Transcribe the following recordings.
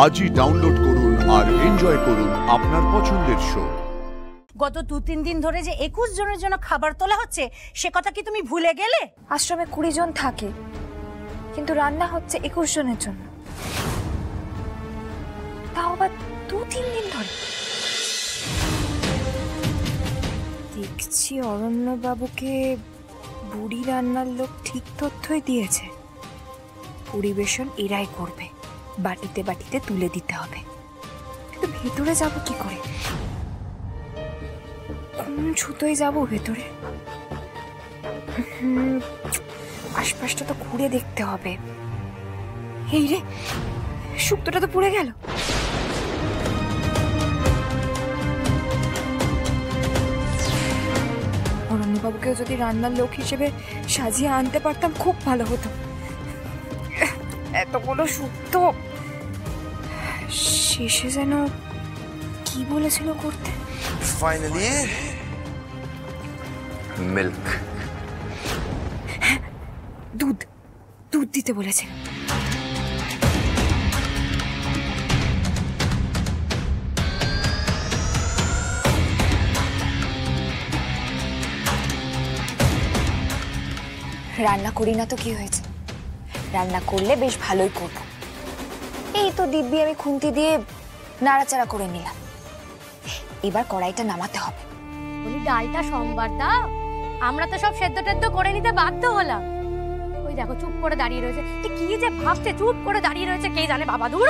আজই ডাউনলোড করুন আর এনজয় করুন আপনার পছন্দের শো। গত 2-3 দিন ধরে যে 21 জনের জন্য খাবার তোলা হচ্ছে সে কথা কি তুমি ভুলে গেলে? আশ্রমে 20 জন থাকে, কিন্তু রান্না হচ্ছে 21 জনের জন্য, তাও আবার 2-3 দিন ধরে। দেখছি অরণ্যবাবুকে বুড়ি রান্নার লোক ঠিক তথ্যই দিয়েছে। পরিবেশন এরাই করবে, বাটিতে বাটিতে তুলে দিতে হবে। কিন্তু ভেতরে যাব কি করে? কোন ছুতোয় যাব ভেতরে? আশপাশটা তো ঘুরে দেখতে হবে। এই রে, শুক্তোটা তো পুড়ে গেল। অরণ্যবাবুকেও যদি রান্নার লোক হিসেবে সাজিয়ে আনতে পারতাম খুব ভালো হতো। এত বড় শুক্তো শেষে যেন কি বলেছিল করতে? Finally milk. দুধ দুধ দিতে বলেছে। রান্না করি না তো কি হয়েছে? রান্না করলে বেশ ভালোই করব। এই তো দিব্যি আমি খুন্তি দিয়ে নাড়াচাড়া করে নিলাম। এবার কড়াইটা নামাতে হবে। বলি ডালটা সোমবার দাও, আমরা তো সব সেদ্ধ টেদ্ধ করে নিতে বাধ্য হলাম। ওই দেখো চুপ করে দাঁড়িয়ে রয়েছে, কি যে ভাবছে, চুপ করে দাঁড়িয়ে রয়েছে, কে জানে বাবা দূর।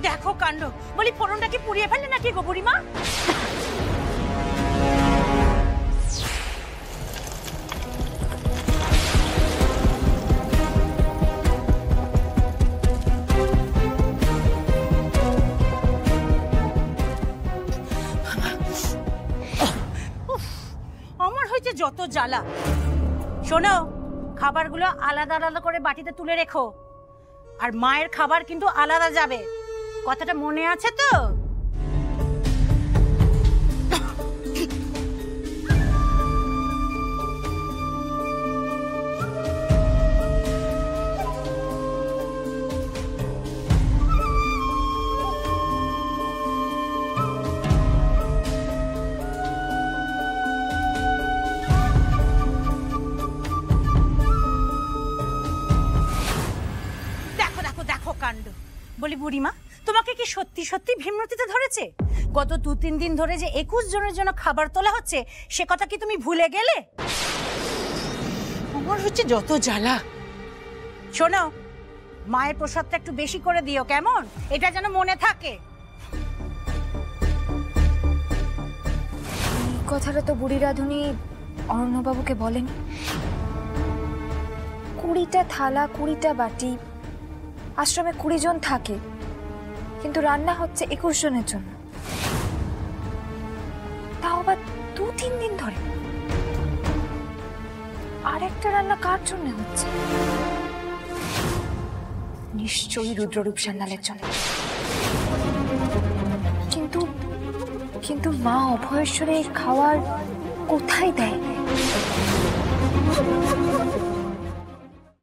দেখো কাণ্ড, বলি ফোড়নটা কি পুড়িয়ে ফেললে নাকি গো বুড়িমা? আমার হয়েছে যত জ্বালা। শোনো, খাবারগুলো আলাদা আলাদা করে বাটিতে তুলে রেখো, আর মায়ের খাবার কিন্তু আলাদা যাবে, কথাটা মনে আছে তো? কাণ্ড। বলি বুড়িমা, তোমাকে কি সত্যি সত্যি ভীমরতিতে ধরেছে? গত 2-3 দিন ধরে যে 21 জনের জন্য খাবার তোলা হচ্ছে সে কথা কি তুমি ভুলে গেলে? আমার হচ্ছে যত জ্বালা। শোনো, মায়ের প্রসাদটা একটু বেশি করে দিও, কেমন? এটা যেন মনে থাকে। এই কথাটা তো বুড়ি রাঁধুনি অরণ্যবাবুকে বলেন। 20টা থালা, 20টা বাটি, আশ্রমে 20 জন থাকে, কিন্তু রান্না হচ্ছে 21 জনের জন্য, তাও আবার 2-3 দিন ধরে। আর একটা রান্না কার জন্য হচ্ছে? নিশ্চয়ই রুদ্ররূপ সান্যালের জন্য। কিন্তু কিন্তু মা অভয়েশ্বরে এই খাবার কোথায় দেয়?